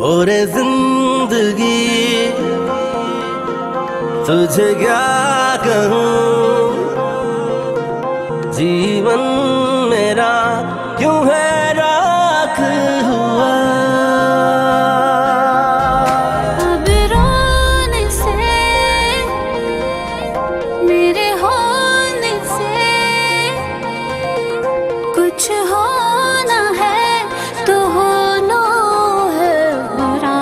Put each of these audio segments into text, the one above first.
और जिंदगी तुझे क्या कहूँ, जीवन मेरा क्यों है राख हुआ। अब रोने से मेरे होने से कुछ होना है तो होना है बुरा।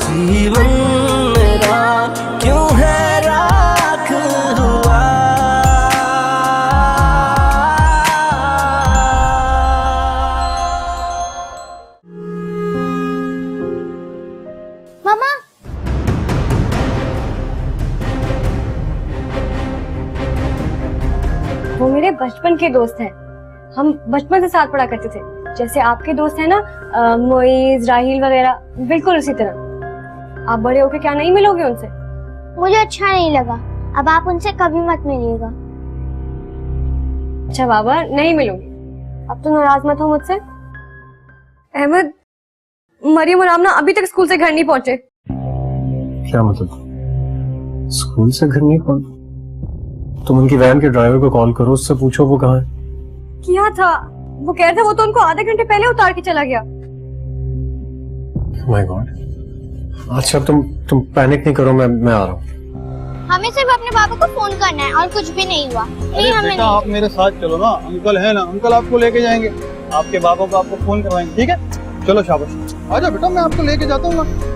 जीवन मेरा क्यों है राख हुआ। मामा, वो मेरे बचपन के दोस्त हैं। हम बचपन से साथ पढ़ा करते थे। जैसे आपके दोस्त हैं ना, मोइज, राहिल वगैरह, बिल्कुल उसी तरह। आप बड़े होके क्या नहीं मिलोगे उनसे? मुझे अच्छा नहीं लगा। अब आप उनसे कभी मत मिलिएगा। अच्छा बाबा, नहीं मिलूंगी। अब तो नाराज मत हो मुझसे। अहमद, मरियम और आमना अभी तक स्कूल से घर नहीं पहुंचे। क्या मतलब? स्कूल से घर नहीं पहुंचे? तुम उनकी वैन के ड्राइवर को कॉल करो, उससे पूछो वो कहाँ है। किया था, वो कह रहे थे वो तो उनको आधे घंटे पहले उतार के चला गया। My God. अच्छा तुम पैनिक नहीं करो, मैं आ रहा हूँ। हमें सिर्फ अपने पापा को फोन करना है और कुछ भी नहीं हुआ। नहीं, हमें बेटा आप मेरे साथ चलो ना, अंकल है ना, अंकल आपको लेके जाएंगे, आपके पापा को आपको फोन करवाएंगे, ठीक है? चलो शाबाश, आजा बेटा, मैं आपको लेके जाता हूँ ना।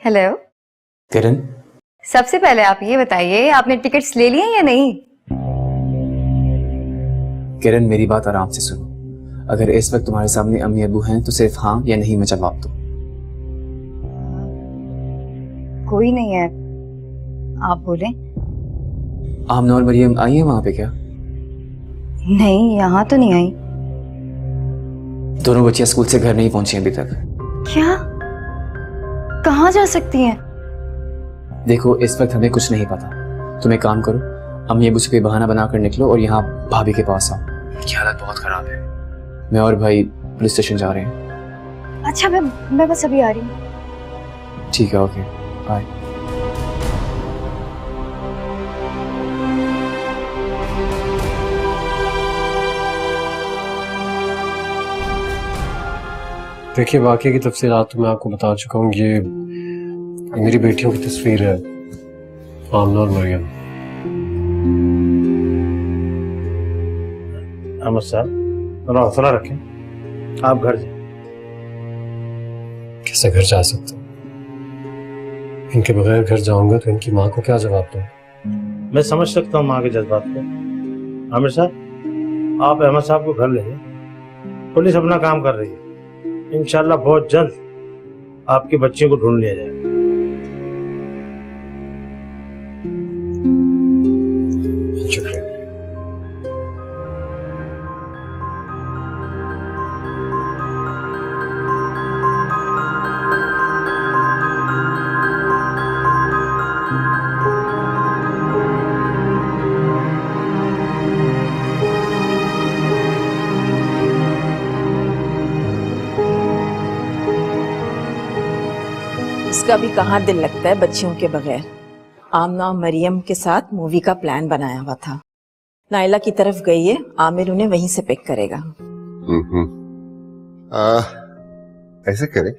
हेलो किरण, सबसे पहले आप ये बताइए, आपने टिकट्स ले लिए या नहीं? किरण मेरी बात आराम से सुनो। अगर इस वक्त तुम्हारे सामने अम्मी अबू हैं तो सिर्फ हाँ या नहीं में जवाब दो। कोई नहीं है, आप बोले। आमना और मरियम आई है वहां पे क्या? नहीं, यहाँ तो नहीं आई। दोनों बच्चियां स्कूल से घर नहीं पहुंची अभी तक। क्या? कहाँ जा सकती हैं? देखो इस वक्त हमें कुछ नहीं पता। तुम एक काम करो, अम्मी अबू से कोई बहाना बनाकर निकलो और यहाँ भाभी के पास आओ। इनकी हालत बहुत खराब है। मैं और भाई पुलिस स्टेशन जा रहे हैं। अच्छा, मैं बस अभी आ रही हूँ। ठीक है, ओके, बाय। देखिए वाकई की तफसीलात तो मैं आपको बता चुका हूँ। ये मेरी बेटियों की तस्वीर है, आमना और मरियम। अहमद साहब थोड़ा हौसला रखें, आप घर जाए। कैसे घर जा सकते हो? इनके बगैर घर जाऊंगा तो इनकी माँ को क्या जवाब दूं? मैं समझ सकता हूँ माँ के जज्बात को। आमिर साहब, आप अहमद साहब को घर ले जाए, पुलिस अपना काम कर रही है। इंशाल्लाह बहुत जल्द आपकी बच्चियों को ढूंढ लिया जाएगा। शुक्रिया। उसका भी कहाँ दिल लगता है बच्चियों के बगैर। आमना मरियम के साथ मूवी का प्लान बनाया हुआ था। नाइला की तरफ गई है, आमिर उन्हें वहीं से पिक करेगा। ऐसा करें,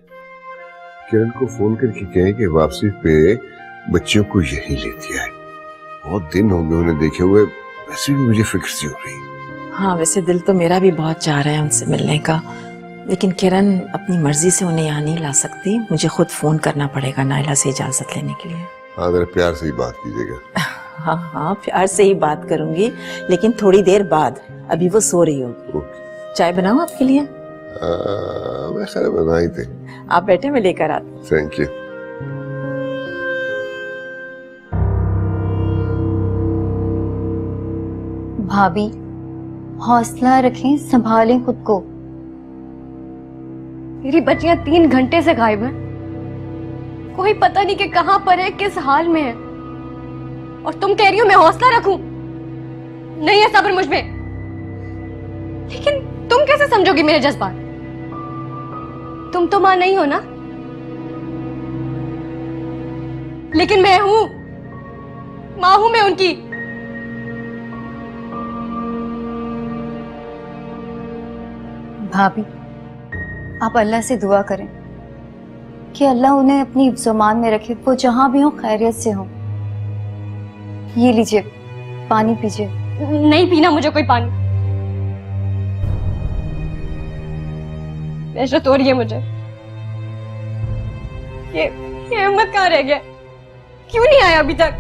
किरण को फोन करके कहें कि वापसी पे बच्चियों को यही लेती आए। बहुत दिन हो गए उन्हें देखे हुए, वैसे भी मुझे फिक्र सी हो रही। हाँ, वैसे दिल तो मेरा भी बहुत चाह रहा है उनसे मिलने का, लेकिन किरण अपनी मर्जी से उन्हें यहाँ नहीं ला सकती। मुझे खुद फोन करना पड़ेगा नाइला से इजाजत लेने के लिए। हाँ, जरा प्यार से ही बात कीजिएगा। हाँ हाँ, प्यार से ही बात करूंगी, लेकिन थोड़ी देर बाद। अभी वो सो रही होगी। चाय बनाऊं आपके लिए? मैं खैर बनाई थी। आप बैठे, मैं लेकर आती। Thank you. भाभी, हौसला रखें, संभालें खुद को। मेरी बच्चियां 3 घंटे से गायब हैं। कोई पता नहीं कि कहां पर है, किस हाल में है। और तुम कह रही हो मैं हौसला रखूं? नहीं है सब्र मुझ में। लेकिन तुम कैसे समझोगी मेरे जज्बात? तुम तो मां नहीं हो ना। लेकिन मैं हूं, मां हूं मैं उनकी। भाभी, आप अल्लाह से दुआ करें कि अल्लाह उन्हें अपनी हिफ्ज़-ओ-मान में रखे, वो जहां भी हो खैरियत से हो। ये लीजिए, पानी पीजिए। नहीं पीना मुझे कोई पानी। दहशत हो रही है मुझे। ये हिम्मत कहाँ रह गया? क्यों नहीं आया अभी तक?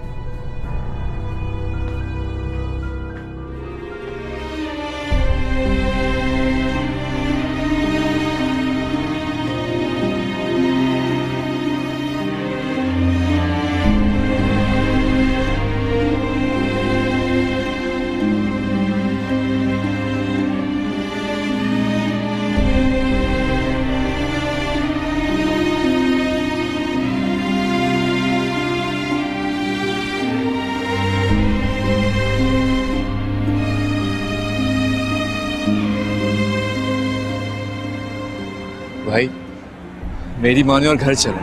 भाई, मेरी माने और घर चले।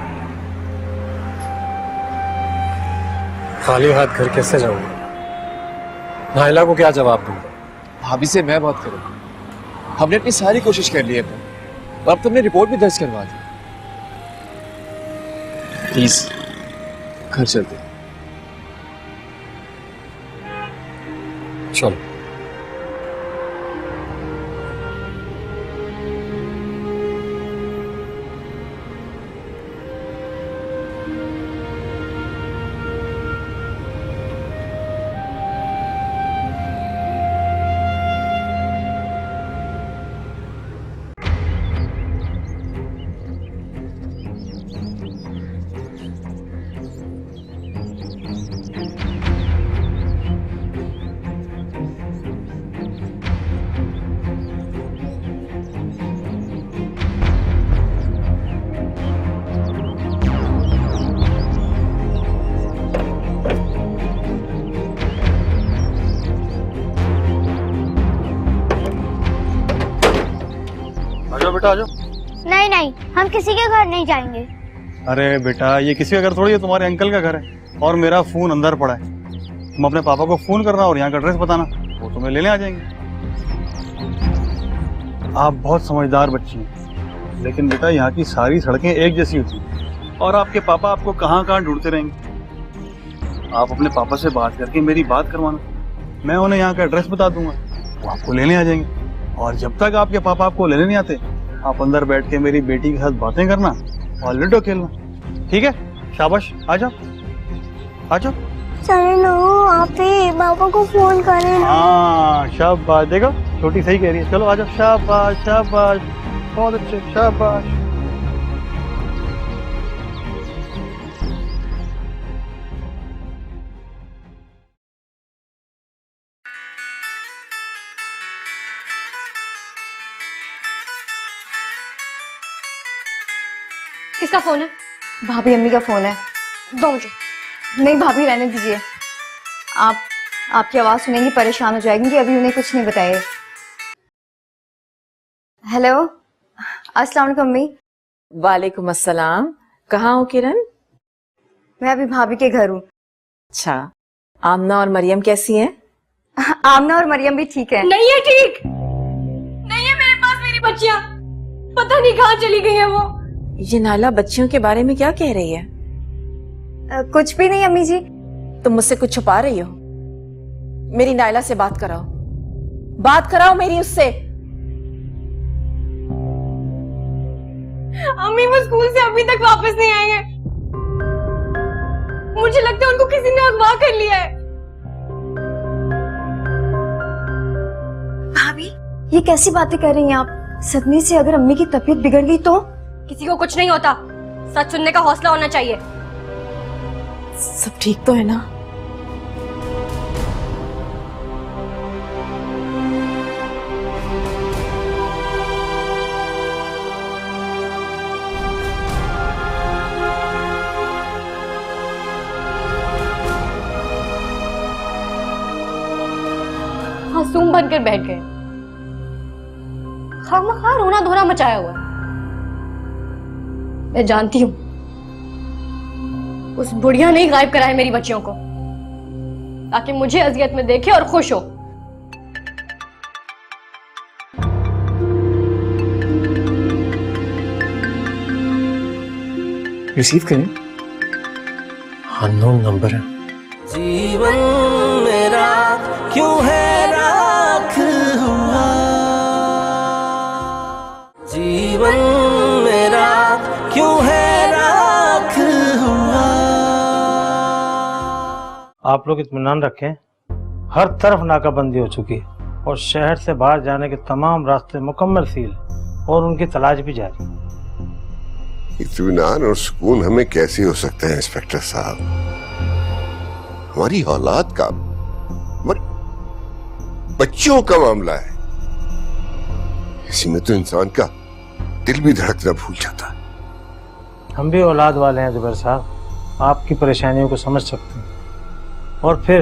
खाली हाथ घर कैसे जाऊंगा? नाइला को क्या जवाब दूंगा? भाभी से मैं बात करूँ। हमने अपनी सारी कोशिश कर ली है और अब तुमने रिपोर्ट भी दर्ज करवा दी। प्लीज घर चलते। चलो। बेटा आ जाओ। नहीं नहीं, हम किसी के घर नहीं जाएंगे। अरे बेटा, ये किसी का घर थोड़ी है, तुम्हारे अंकल का घर है। और मेरा फोन अंदर पड़ा है। तुम अपने पापा को फोन करना और यहाँ का एड्रेस बताना, वो तुम्हें लेने आ जाएंगे। आप बहुत समझदार बच्ची हैं, लेकिन बेटा यहाँ की सारी सड़कें एक जैसी होती हैं और आपके पापा आपको कहाँ कहाँ ढूंढते रहेंगे। आप अपने पापा से बात करके मेरी बात करवाना, मैं उन्हें यहाँ का एड्रेस बता दूंगा, वो आपको लेने आ जाएंगे। और जब तक आपके पापा आपको लेने नहीं आते, आप अंदर बैठ के मेरी बेटी के साथ बातें करना और लूडो खेलना, ठीक है? शाबाश, आ जाओ आ जाओ। चलो आप ही पापा को फोन करें। हाँ शाबाश, देखो छोटी सही कह रही है। चलो आ जाओ, शाबाश शाबाश, बहुत अच्छे, शाबाश। किसका फोन है? भाभी, अम्मी का फोन है। दो मुझे। नहीं भाभी, रहने दीजिए। आपकी आवाज सुनेंगी परेशान हो जाएंगी, अभी उन्हें कुछ नहीं बताइए। हेलो, अस्सलाम वालेकुम अम्मी। वालेकुम अस्सलाम। कहाँ हो किरण? मैं अभी भाभी के घर हूँ। अच्छा, आमना और मरियम कैसी हैं? आमना और मरियम भी ठीक है। नहीं है ठीक, नहीं है मेरे पास मेरी बच्चियां, पता नहीं कहाँ चली गई है वो। ये नाइला बच्चियों के बारे में क्या कह रही है? कुछ भी नहीं अम्मी जी। तुम मुझसे कुछ छुपा रही हो? मेरी नाइला से बात कराओ, बात कराओ मेरी उससे। अम्मी वो स्कूल से अभी तक वापस नहीं आए हैं। मुझे लगता है उनको किसी ने अगवा कर लिया है। भाभी, ये कैसी बातें कर रही हैं आप? सदमे से अगर अम्मी की तबीयत बिगड़ गई तो? किसी को कुछ नहीं होता, सच सुनने का हौसला होना चाहिए। सब ठीक तो है ना? मासूम बनकर बैठ गए। खामखा रोना धोना मचाया हुआ है। मैं जानती हूं उस बुढ़िया ने ही गायब करा है मेरी बच्चियों को, ताकि मुझे अजियत में देखे और खुश हो। रिसीव करें। अननोन नंबर है। जीवन मेरा क्यों है राख हुआ, जीवन मेरा क्यों है राख हुआ। आप लोग इत्मीनान रखें, हर तरफ नाकाबंदी हो चुकी है और शहर से बाहर जाने के तमाम रास्ते मुकम्मल सील और उनकी तलाश भी जारी। इत्मीनान और सुकून हमें कैसे हो सकते हैं इंस्पेक्टर साहब? हमारी औलाद का, हमारे बच्चों का मामला है। इसी में तो इंसान का दिल भी धड़कना भूल जाता है। हम भी औलाद वाले हैं जुबैर साहब, आपकी परेशानियों को समझ सकते हैं। और फिर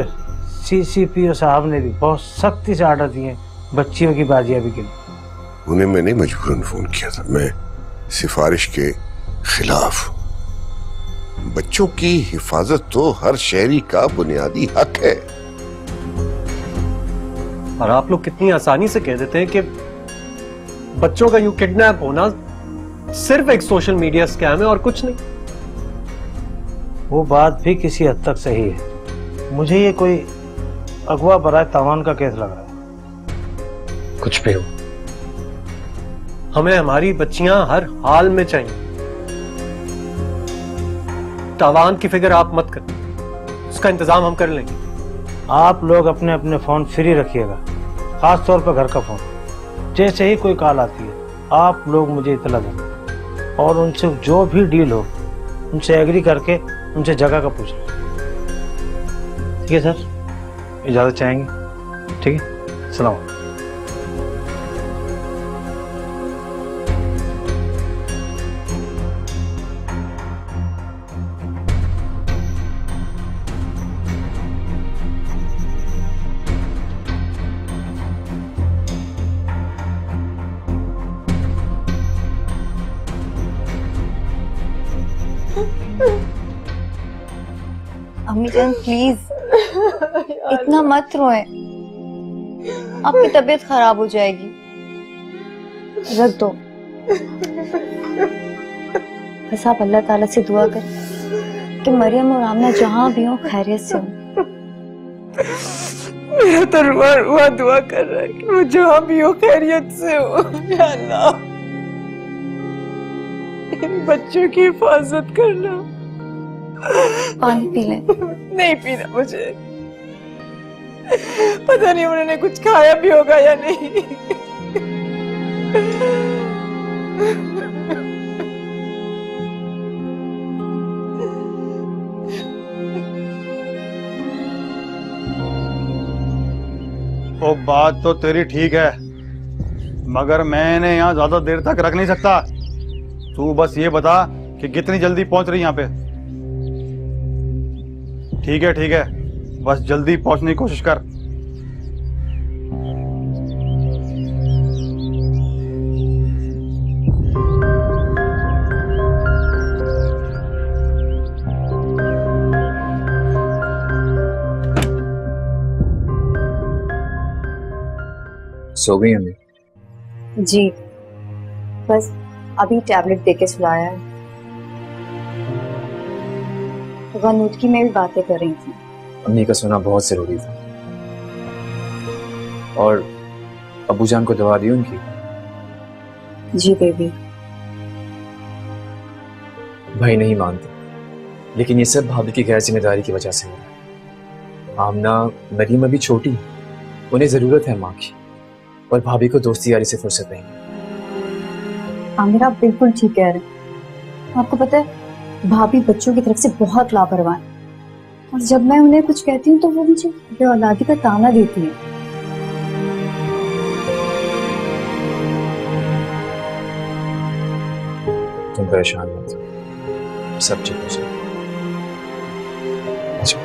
CCPO साहब ने भी बहुत सख्ती से आर्डर दिए बच्चियों की बाजियाबी के लिए। उन्हें मैंने मजबूरन फोन किया था। मैं सिफारिश के खिलाफ। बच्चों की हिफाजत तो हर शहरी का बुनियादी हक है। और आप लोग कितनी आसानी से कह देते हैं कि बच्चों का यूं किडनैप होना सिर्फ एक सोशल मीडिया स्कैम है और कुछ नहीं। वो बात भी किसी हद तक सही है। मुझे ये कोई अगवा बराए तावान का केस लग रहा है। कुछ भी हो, हमें हमारी बच्चियां हर हाल में चाहिए। तावान की फिक्र आप मत करें, उसका इंतजाम हम कर लेंगे। आप लोग अपने अपने फोन फ्री रखिएगा, खास तौर पर घर का फोन। जैसे ही कोई कॉल आती है आप लोग मुझे इतला दें और उनसे जो भी डील हो उनसे एग्री करके उनसे जगह का पूछें। ठीक है सर, इजाजत चाहेंगे? ठीक है, सलाम। अम्मी जान प्लीज इतना मत रोएं, आपकी तबीयत खराब हो जाएगी। रख दो, बस आप अल्लाह ताला से दुआ करें कि मरियम और आमना जहां भी हो खैरियत से हो। मेरा तो रुआ रुआ दुआ कर रहा है कि वो जहां भी हो खैरियत से हो। या अल्लाह, इन बच्चों की हिफाजत करना। पानी पी लें। नहीं पीना मुझे, पता नहीं उन्होंने कुछ खाया भी होगा या नहीं। वो बात तो तेरी ठीक है, मगर मैं इन्हें यहाँ ज्यादा देर तक रख नहीं सकता। तू बस ये बता कि कितनी जल्दी पहुंच रही यहाँ पे। ठीक है, बस जल्दी पहुंचने की कोशिश कर। सो गई हमें? जी, बस अभी टैबलेट देके सुलाया है। गनूदगी में भी बातें कर रही थी। अम्मी का सोना बहुत जरूरी था। और अबू जान को दवा दी उनकी? जी बेबी। भाई नहीं मानते, लेकिन ये सब भाभी की गैर जिम्मेदारी की वजह से हुआ। आमना मरीम अभी छोटी है, उन्हें जरूरत है माँ की, और भाभी को दोस्ती यारी से फुर्सत नहीं। आमिर आप बिल्कुल ठीक कह रहे हैं। आपको पता है भाभी बच्चों की तरफ से बहुत लापरवाह है, और जब मैं उन्हें कुछ कहती हूँ तो वो मुझे बेऔलादी का ताना देती है। तुम परेशान मत हो, सब ठीक हो जाएगा। अच्छा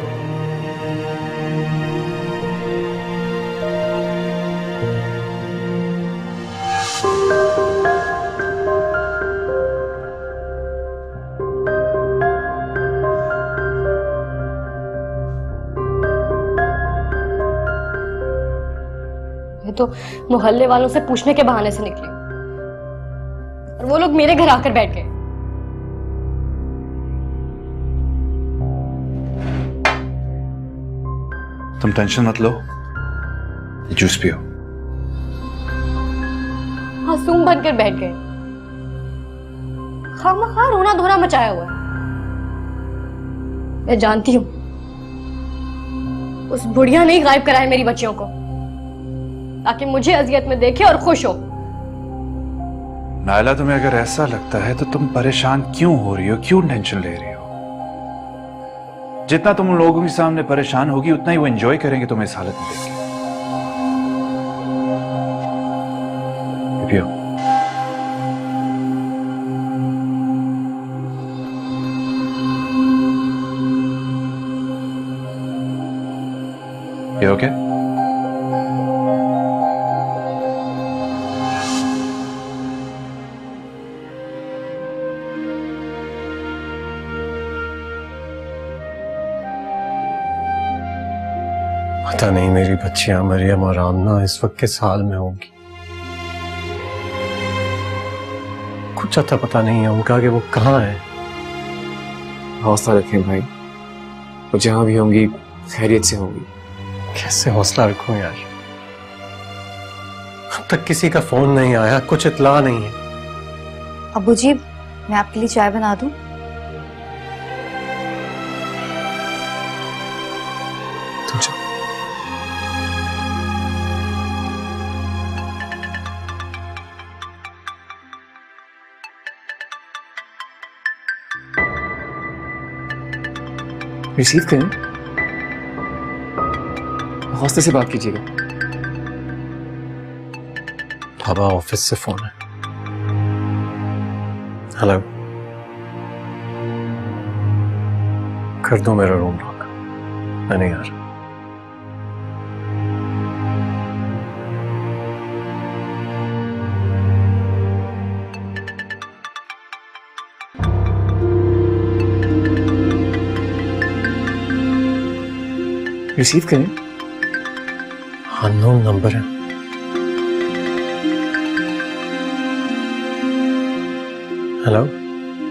मैं तो मोहल्ले वालों से पूछने के बहाने से निकली और वो लोग मेरे घर आकर बैठ गए। तुम टेंशन मत लो, जूस पियो। मासूम बनकर बैठ गए, खामखा रोना धोना मचाया हुआ है। मैं जानती हूं उस बुढ़िया ने ही गायब करा है मेरी बच्चियों को, ताकि मुझे अजियत में देखे और खुश हो। नायला, तुम्हें अगर ऐसा लगता है तो तुम परेशान क्यों हो रही हो, क्यों टेंशन ले रही हो? जितना तुम लोगों के सामने परेशान होगी उतना ही वो एंजॉय करेंगे तुम्हें इस हालत में देख के। पियो। You okay? पता नहीं मेरी बच्चियां मरियम और आमना इस वक्त किस हाल में होंगी। कुछ अच्छा पता नहीं है उनका कि वो कहाँ है। हौसला रखें भाई, वो जहां भी होंगी खैरियत से होंगी। कैसे हौसला रखूं यार, अब तक किसी का फोन नहीं आया, कुछ इत्ला नहीं है। अबू जी, मैं आपके लिए चाय बना दूं? तुम जाओ। रिसीव करें, हौसले से बात कीजिएगा। बाबा ऑफिस से फोन है। हेलो, कर दो मेरा रूम लॉक, मैं नहीं आ रहा। रिसीव करें, अननोन नंबर है। हेलो,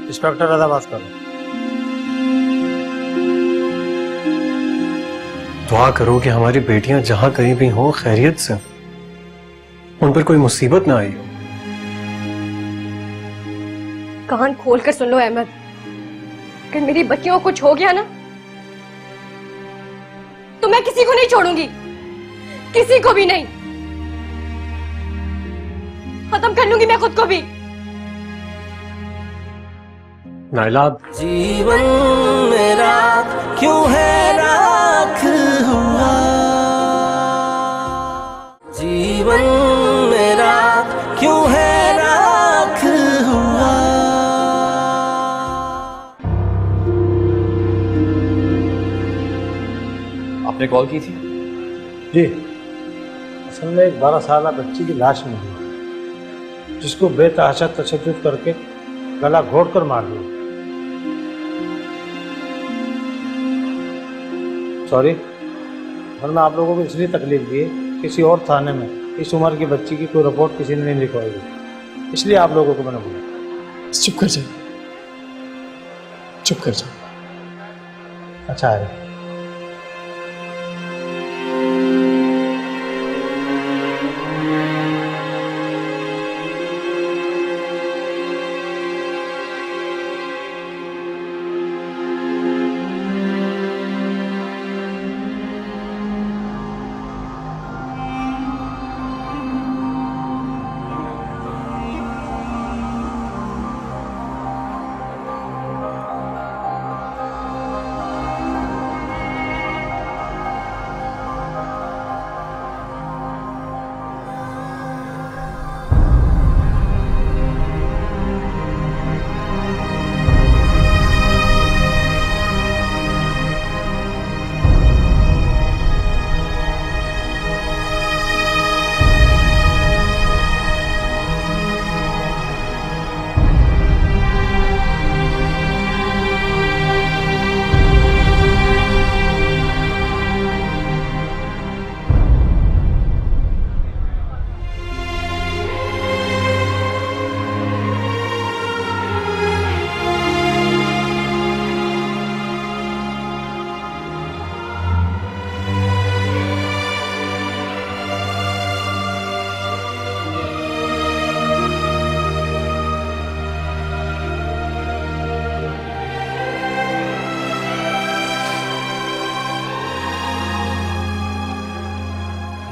इंस्पेक्टर रजा बात कर रहा हूं। दुआ करो कि हमारी बेटियां जहां कहीं भी हों खैरियत से, उन पर कोई मुसीबत ना आई हो। कान खोल कर सुन लो अहमद, अगर मेरी बच्चियों को कुछ हो गया ना तो मैं किसी को नहीं छोड़ूंगी, किसी को भी नहीं। खत्म कर लूंगी मैं खुद को भी। नायला, जीवन मेरा क्यों है राख हुआ, जीवन मेरा क्यों है राख हुआ। आपने कॉल की थी? जी, असल में एक 12 साल बच्ची की लाश मिली, जिसको बेतहाशा तशद्दुद करके गला घोंट कर मार दिया। सॉरी, वरना आप लोगों को इसलिए तकलीफ दी है, किसी और थाने में इस उम्र की बच्ची की कोई रिपोर्ट किसी ने नहीं लिखवाई, इसलिए आप लोगों को मैंने बोला। चुप कर जाए, चुप कर जाए। अच्छा है।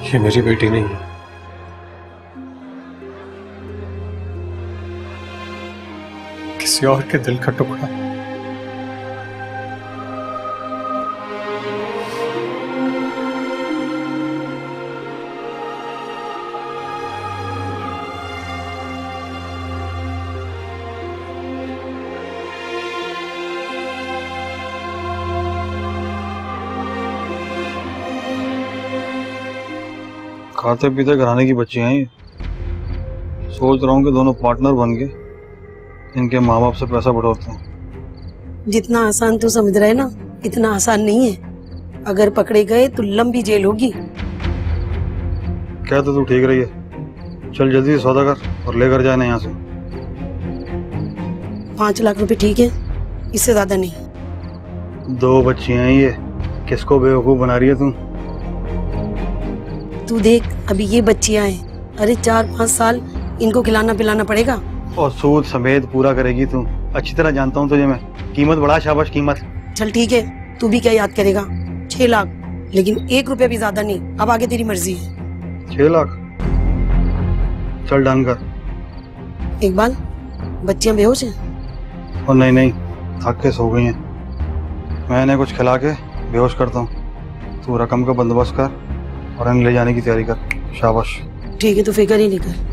ये मेरी बेटी नहीं है। किसी और के दिल का टुकड़ा। खाते पीते घराने की बच्चियां हैं ये। सोच रहा हूँ कि दोनों पार्टनर बन के इनके माँ बाप से पैसा बटोरते हैं। जितना आसान तू समझ रहा है ना, इतना आसान नहीं है। अगर पकड़े गए तो लंबी जेल होगी। क्या तो तू ठीक रही है। चल जल्दी से सौदा कर और लेकर जाए ना यहाँ से। 5 लाख रुपए ठीक है, इससे ज्यादा नहीं। 2 बच्चियां हैं ये, किसको बेवकूफ बना रही है तू? तू देख, अभी ये बच्चियां हैं, अरे 4-5 साल इनको खिलाना पिलाना पड़ेगा। और सूद समेत पूरा करेगी तू। अच्छी तरह जानता हूँ तुझे मैं। कीमत बढ़ा, शाबाश कीमत। चल ठीक है, तू भी क्या याद करेगा? 6 लाख, लेकिन 1 रुपया भी ज्यादा नहीं। अब आगे तेरी मर्जी है। 6 लाख? चल डन कर। इकबाल, बच्चियां बेहोश हैं? और नहीं, थक के सो गई हैं। मैं इन्हें कुछ खिला के बेहोश करता हूँ। तू रकम का बंदोबस्त कर और इन्हें ले जाने की तैयारी कर। शाबाश। ठीक है, तू फिक्र ही नहीं कर।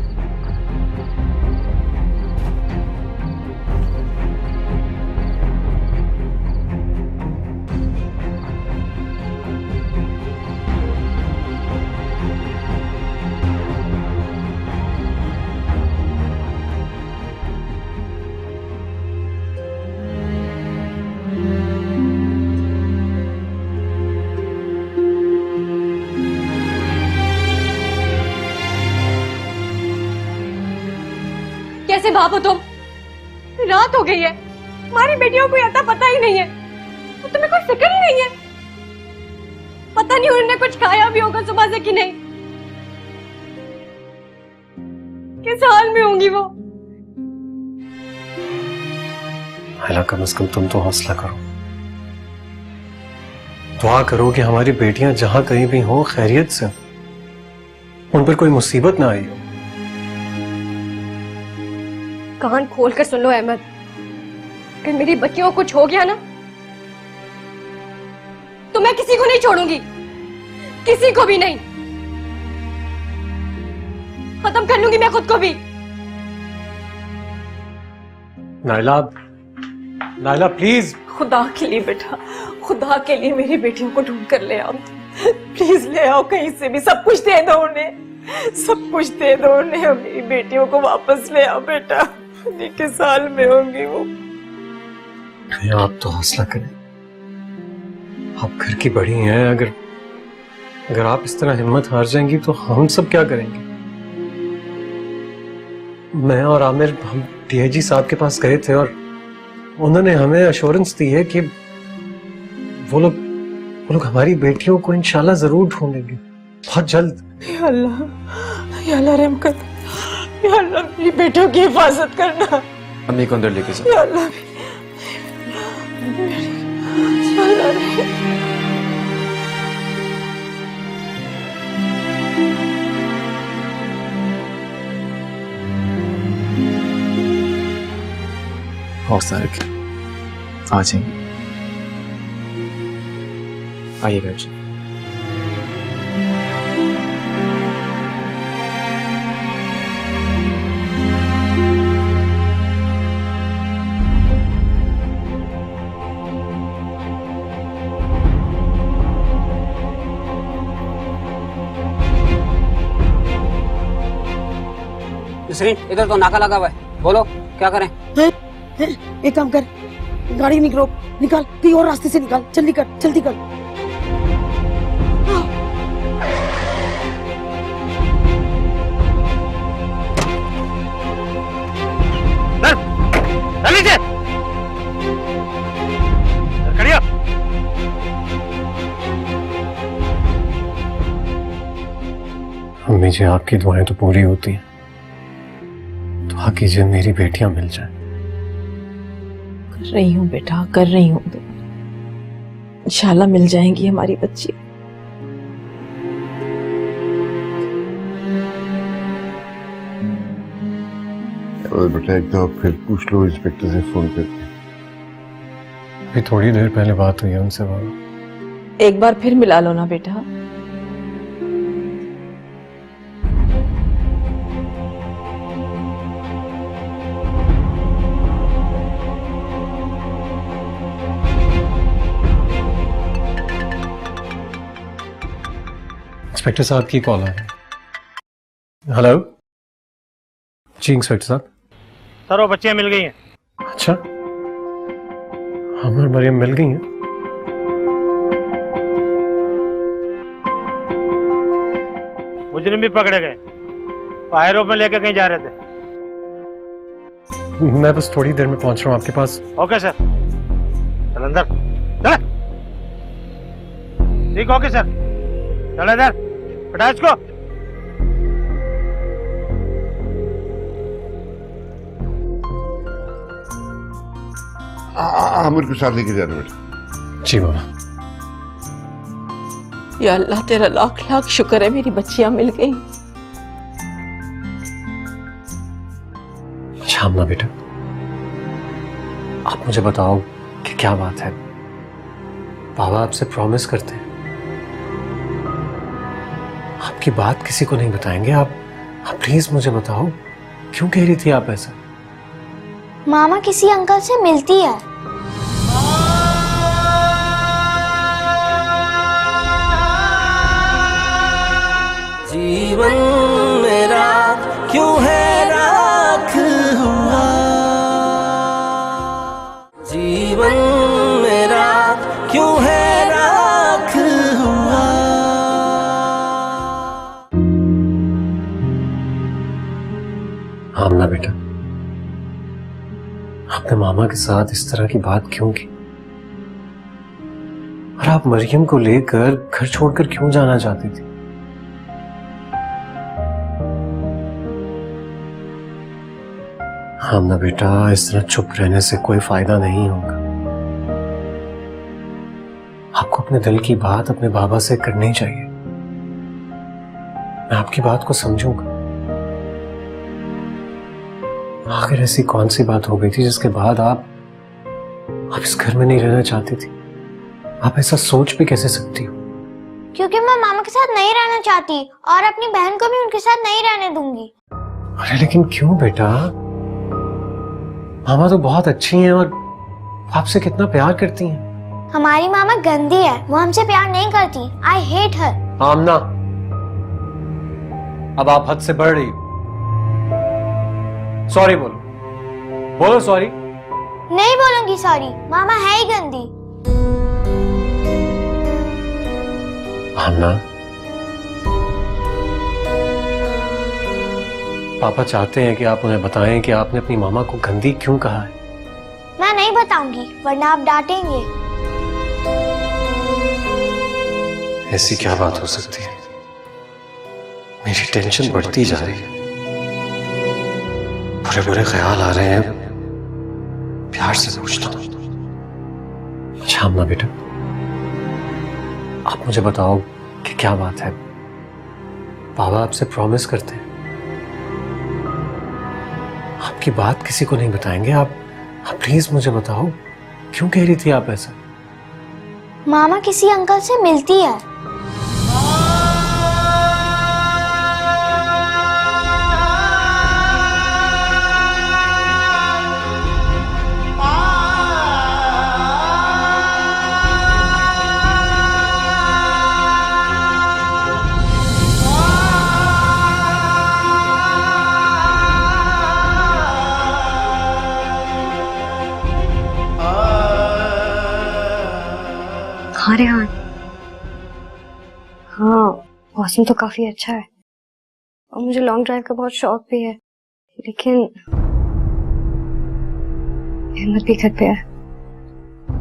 कैसे बाप हो तुम? रात हो गई है, हमारी बेटियों को आता पता ही नहीं है, तो तुम्हें कोई फिक्र ही नहीं है। पता नहीं उन्होंने कुछ खाया भी होगा सुबह से कि नहीं। किस हाल में होंगी वो? नायला, कम से कम तुम तो हौसला करो। दुआ करो कि हमारी बेटियां जहां कहीं भी हों खैरियत से, उन पर कोई मुसीबत ना आई हो। कान खोल कर सुन लो अहमद, अगर मेरी बच्चियों को कुछ हो गया ना तो मैं किसी को नहीं छोड़ूंगी, किसी को भी नहीं। खत्म कर लूंगी मैं खुद को भी। नायला प्लीज। खुदा के लिए बेटा, खुदा के लिए मेरी बेटियों को ढूंढ कर ले आओ। प्लीज ले आओ कहीं से भी। सब कुछ दे दो उन्हें, सब कुछ दे दो उन्हें। मेरी बेटियों को वापस ले आओ बेटा। के साल में होंगी वो। आप तो हौसला करें, आप घर की बड़ी हैं। अगर आप इस तरह हिम्मत हार जाएंगी तो हम सब क्या करेंगे? मैं और आमिर हम डीआईजी साहब के पास गए थे और उन्होंने हमें अश्योरेंस दी है कि वो लोग हमारी बेटियों को इंशाल्लाह जरूर ढूंढेंगे बहुत जल्द। या अल्लाह रहम कर। या अल्लाह मेरी बेटियों की हिफाजत करना। अम्मी को अंदर लेके जाओ। या अल्लाह, हौसला रखिए, आ जाइए। आइए बैठ जाइए। इधर तो नाका लगा हुआ है, बोलो क्या करें? एक काम कर, गाड़ी निकाल, कहीं और रास्ते से निकाल। जल्दी कर, जल्दी कर। अम्मी जी, आपकी दुआएं तो पूरी होती हैं। दुआ कीजिए मेरी बेटियां मिल जाएं। कर रही हूँ बेटा, कर रही हूँ। इंशाल्लाह मिल जाएंगी हमारी बच्ची। और बेटा एक तो फिर पूछ लो इंस्पेक्टर से फोन करके। अभी थोड़ी देर पहले बात हुई है उनसे बाबा। एक बार फिर मिला लो ना बेटा। इंस्पेक्टर साहब की कॉल आ रही है। हेलो जी इंस्पेक्टर साहब। सर वो बच्चियां मिल गई हैं। अच्छा अमर मरियम मिल गई हैं। मुजरिम भी पकड़े गए, फायरों में लेकर कहीं जा रहे थे। मैं बस थोड़ी देर में पहुंच रहा हूँ आपके पास। ओके सर, चल अंदर चल। ठीक ओके सर, चल इधर हटा इसको। आमिर को साथ लेके जाना बेटा। जी बाबा। या अल्लाह तेरा लाख लाख शुक्र है मेरी बच्चियां मिल गई। अच्छा अम्मा बेटा आप मुझे बताओ कि क्या बात है। बाबा आपसे प्रॉमिस करते हैं आपकी बात किसी को नहीं बताएंगे। आप प्लीज मुझे बताओ क्यों कह रही थी आप ऐसा। मामा किसी अंकल से मिलती है। जीवन मेरा क्यों है राख हुआ, जीवन मेरा क्यों है राख हुआ। आमना बेटा आपने मामा के साथ इस तरह की बात क्यों की और आप मरियम को लेकर घर छोड़कर क्यों जाना चाहती थी। आमना बेटा इस तरह चुप रहने से कोई फायदा नहीं होगा। आपको अपने दिल की बात अपने बाबा से करनी चाहिए। मैं आपकी बात को समझूंगा। आखिर ऐसी कौन सी बात हो गई थी जिसके बाद आप इस घर में नहीं रहना चाहती थी। आप ऐसा सोच भी कैसे सकती हो। क्योंकि मैं मामा के साथ नहीं रहना चाहती और अपनी बहन को भी उनके साथ नहीं रहने दूंगी। अरे लेकिन क्यों बेटा, मामा तो बहुत अच्छी हैं और आपसे कितना प्यार करती हैं। हमारी मामा गंदी है, वो हमसे प्यार नहीं करती। I hate her. आमना अब आप हद से बढ़ रही हो। सॉरी बोलो, बोलो सॉरी। नहीं बोलूंगी सॉरी, मामा है ही गंदी। आमना पापा चाहते हैं कि आप उन्हें बताएं कि आपने अपनी मामा को गंदी क्यों कहा है। मैं नहीं बताऊंगी वरना आप डांटेंगे। ऐसी क्या बात हो सकती है। मेरी टेंशन बढ़ती जा रही है। बुरे बुरे ख्याल आ रहे हैं। प्यार से पूछता हूं। अच्छा अम्मा बेटा आप मुझे बताओ कि क्या बात है। बाबा आपसे प्रॉमिस करते हैं आपकी बात किसी को नहीं बताएंगे। आप प्लीज मुझे बताओ क्यों कह रही थी आप ऐसा। मामा किसी अंकल से मिलती है। हाँ रेहान, हाँ मौसम तो काफी अच्छा है और मुझे लॉन्ग ड्राइव का बहुत शौक भी है, लेकिन अहमद भी घर पे है,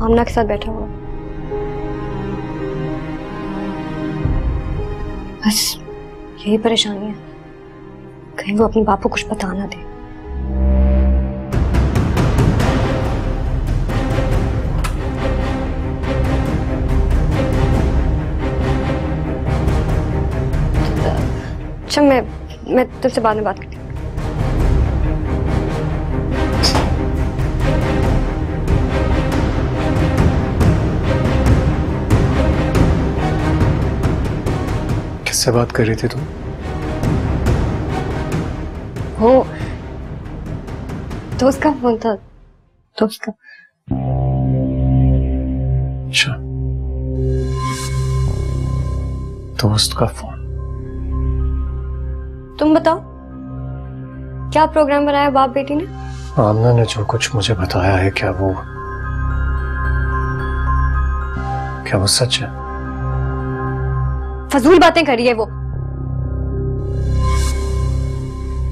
आमना के साथ बैठा हुआ। बस यही परेशानी है, कहीं वो अपने बाप को कुछ बता ना दे। अच्छा मैं तुमसे बाद में बात करती हूँ। किससे बात कर रही थी तुम? वो दोस्त का फोन था, दोस्त का। अच्छा, दोस्त का फोन। तुम बताओ, क्या प्रोग्राम बनाया बाप बेटी ने? आमना ने जो कुछ मुझे बताया है, क्या वो सच है? फजूल बातें करी है वो।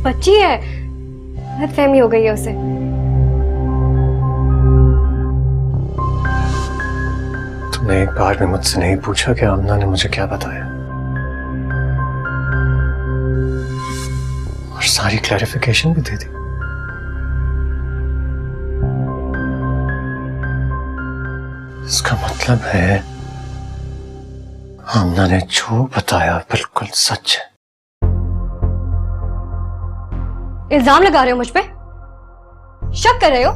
बच्ची है, गलतफहमी हो गई है उसे। तुमने एक बार भी मुझसे नहीं पूछा कि आमना ने मुझे क्या बताया, और सारी क्लैरिफिकेशन भी दे दी। इसका मतलब है आमना ने जो बताया बिल्कुल सच है। इल्जाम लगा रहे हो मुझ पे? शक कर रहे हो?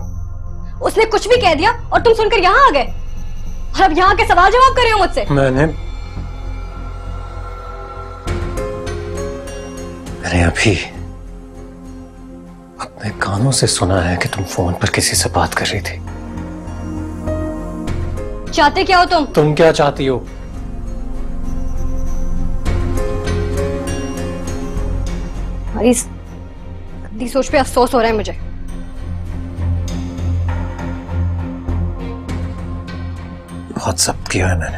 उसने कुछ भी कह दिया और तुम सुनकर यहां आ गए, और अब यहां के सवाल जवाब कर रहे हो मुझसे। मैंने अभी अपने कानों से सुना है कि तुम फोन पर किसी से बात कर रही थी। चाहते क्या हो तुम? तुम क्या चाहती हो? हमारी इस गंदी सोच पे अफसोस हो रहा है मुझे। बहुत सख्त किया है मैंने,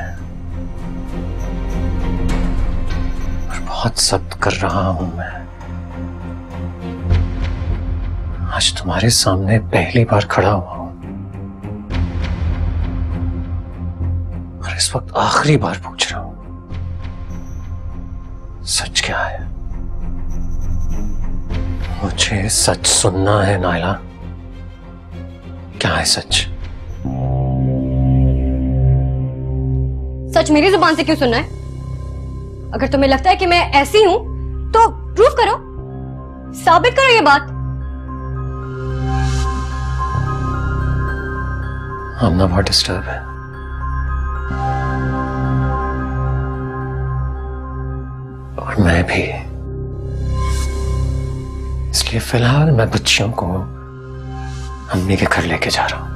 और बहुत सख्त कर रहा हूं मैं। आज तुम्हारे सामने पहली बार खड़ा हुआ हूं, और इस वक्त आखिरी बार पूछ रहा हूं, सच क्या है? मुझे सच सुनना है नायला। क्या है सच? सच मेरी जुबान से क्यों सुनना है? अगर तुम्हें लगता है कि मैं ऐसी हूं तो प्रूफ करो, साबित करो ये बात। आमना बहुत डिस्टर्ब है, और मैं भी। इसलिए फिलहाल मैं बच्चियों को अम्मी के घर लेके जा रहा हूं।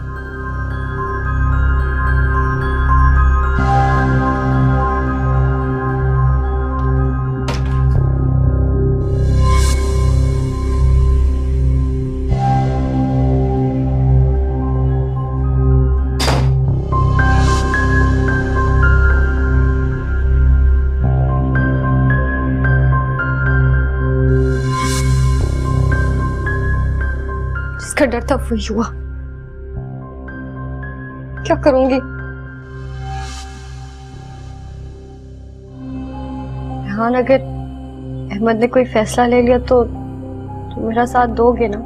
जिसका डर था वही हुआ। क्या करूंगी? रेहान, अगर अहमद ने कोई फैसला ले लिया तो मेरा साथ दोगे ना?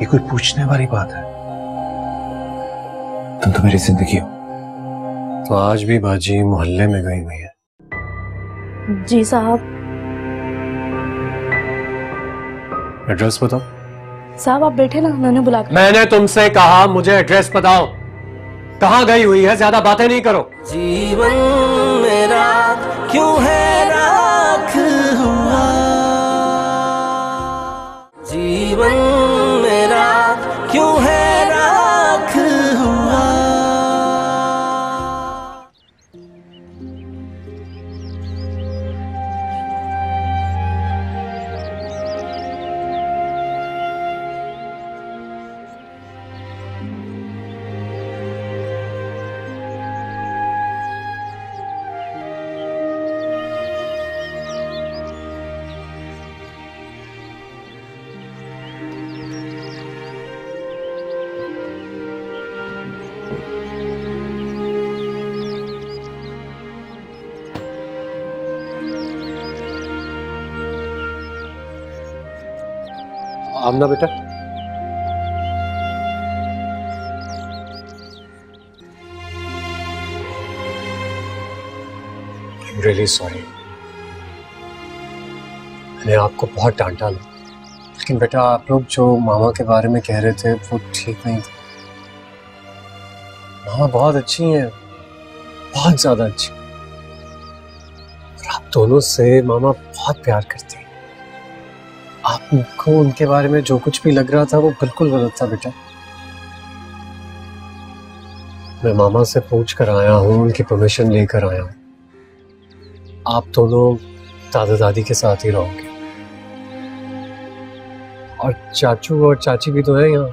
ये कोई पूछने वाली बात है? तुम तो मेरी जिंदगी हो। तो आज भी बाजी मोहल्ले में गई हुई है। जी साहब। एड्रेस बताओ। साहब आप बैठे ना, मैंने बुला कर। मैंने तुमसे कहा मुझे एड्रेस बताओ, कहाँ गई हुई है? ज्यादा बातें नहीं करो। जीवन मेरा क्यों है राख हुआ, जीवन मेरा क्यों है राख हुआ। आमना बेटा, रियली सॉरी, मैंने आपको बहुत डांटा ना, लेकिन बेटा आप लोग जो मामा के बारे में कह रहे थे वो ठीक नहीं था। मामा बहुत अच्छी हैं, बहुत ज्यादा अच्छी, दोनों से मामा बहुत प्यार करती है। आपको उनके बारे में जो कुछ भी लग रहा था वो बिल्कुल गलत था बेटा। मैं मामा से पूछ कर आया हूँ, उनकी परमिशन लेकर आया हूँ। आप दोनों दादा दादी के साथ ही रहोगे और चाचू और चाची भी तो है यहाँ,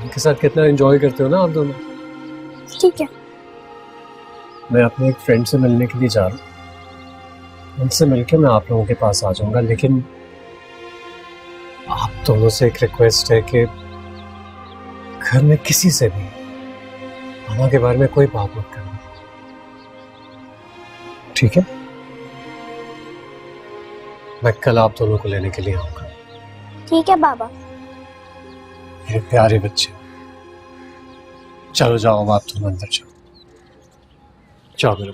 उनके साथ कितना एंजॉय करते हो ना आप दोनों। ठीक है। मैं अपने एक फ्रेंड से मिलने के लिए जा रहा हूँ, उनसे मिलकर मैं आप लोगों के पास आ जाऊंगा। लेकिन आप दोनों से एक रिक्वेस्ट है कि घर में किसी से भी मामा के बारे में कोई बात मत करना, ठीक है? मैं कल आप दोनों को लेने के लिए आऊंगा। ठीक है बाबा। मेरे प्यारे बच्चे, चलो जाओ आप दोनों अंदर जाओ। जाओ मेरे।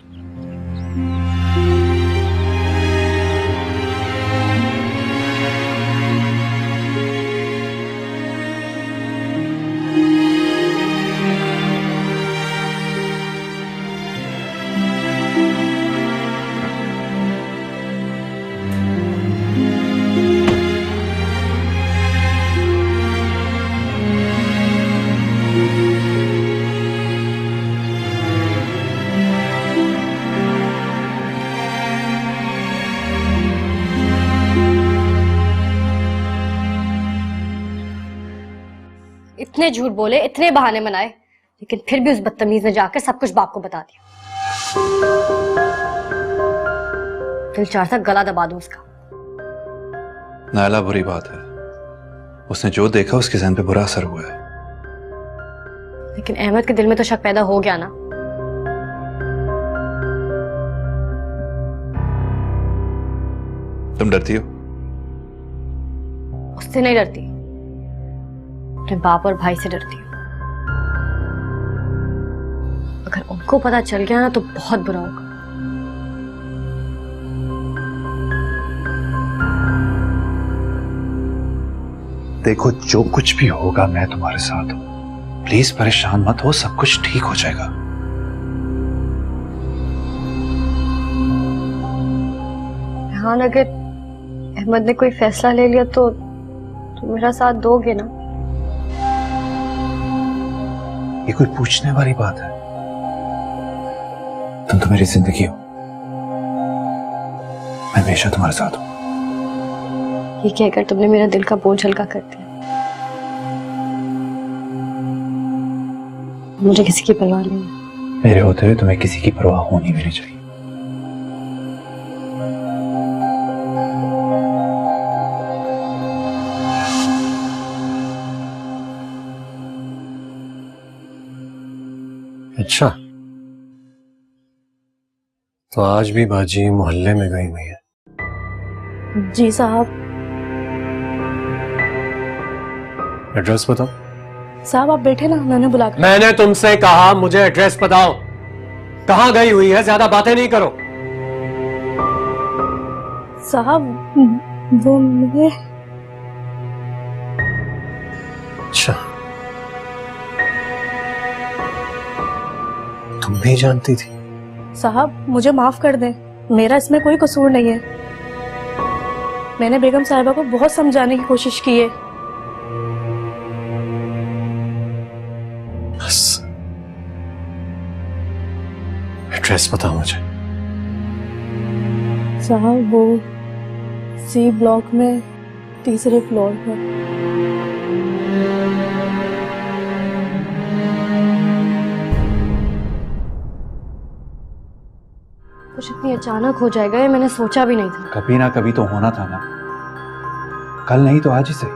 इतने झूठ बोले, इतने बहाने बनाए, लेकिन फिर भी उस बदतमीज ने जाकर सब कुछ बाप को बता दिया। दिल चाहता गला दबा दूं उसका। नायला, बुरी बात है, उसने जो देखा उसके ज़हन पे बुरा असर हुआ है। लेकिन अहमद के दिल में तो शक पैदा हो गया ना। तुम डरती हो? उससे नहीं डरती, अपने बाप और भाई से डरती हूँ। अगर उनको पता चल गया ना तो बहुत बुरा होगा। देखो, जो कुछ भी होगा मैं तुम्हारे साथ हूं। प्लीज परेशान मत हो, सब कुछ ठीक हो जाएगा। हाँ, अगर अहमद ने कोई फैसला ले लिया तो मेरा साथ दोगे ना? ये कोई पूछने वाली बात है? तुम तो मेरी जिंदगी हो, मैं हमेशा तुम्हारे साथ हूं। ये कहकर तुमने मेरा दिल का बोझ हल्का कर दिया। मुझे किसी की परवाह नहीं है। मेरे होते हुए तुम्हें किसी की परवाह होनी भी नहीं चाहिए। अच्छा, तो आज भी बाजी मोहल्ले में गई हुई है? जी साहब। एड्रेस बताओ। साहब आप बैठे ना, मैंने बुला कर। मैंने तुमसे कहा मुझे एड्रेस बताओ, कहाँ गई हुई है? ज्यादा बातें नहीं करो। साहब वो मुझे। अच्छा, तुम भी जानती थी? साहब मुझे माफ कर दें, मेरा इसमें कोई कसूर नहीं है। मैंने बेगम साहिबा को बहुत समझाने की कोशिश की है। बस एड्रेस बताओ मुझे। साहब वो सी ब्लॉक में 3रे फ्लोर पर। कुछ इतनी अचानक हो जाएगा ये मैंने सोचा भी नहीं था। कभी ना कभी तो होना था ना, कल नहीं तो आज ही सही।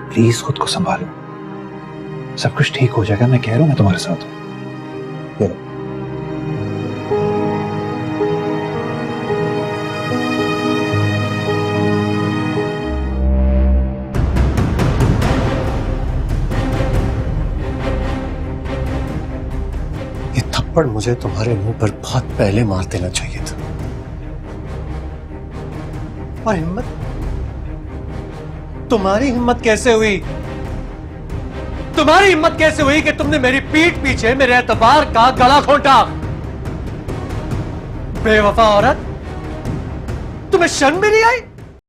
प्लीज खुद को संभालो, सब कुछ ठीक हो जाएगा। मैं कह रहा हूं मैं तुम्हारे साथ हूं। ये थप्पड़ मुझे तुम्हारे मुंह पर बहुत पहले मार देना चाहिए था। और हिम्मत, तुम्हारी हिम्मत कैसे हुई? तुम्हारी हिम्मत कैसे हुई कि तुमने मेरी पीठ पीछे मेरे एतबार का गला घोंटा? बेवफा औरत, तुम्हें शर्म भी नहीं आई?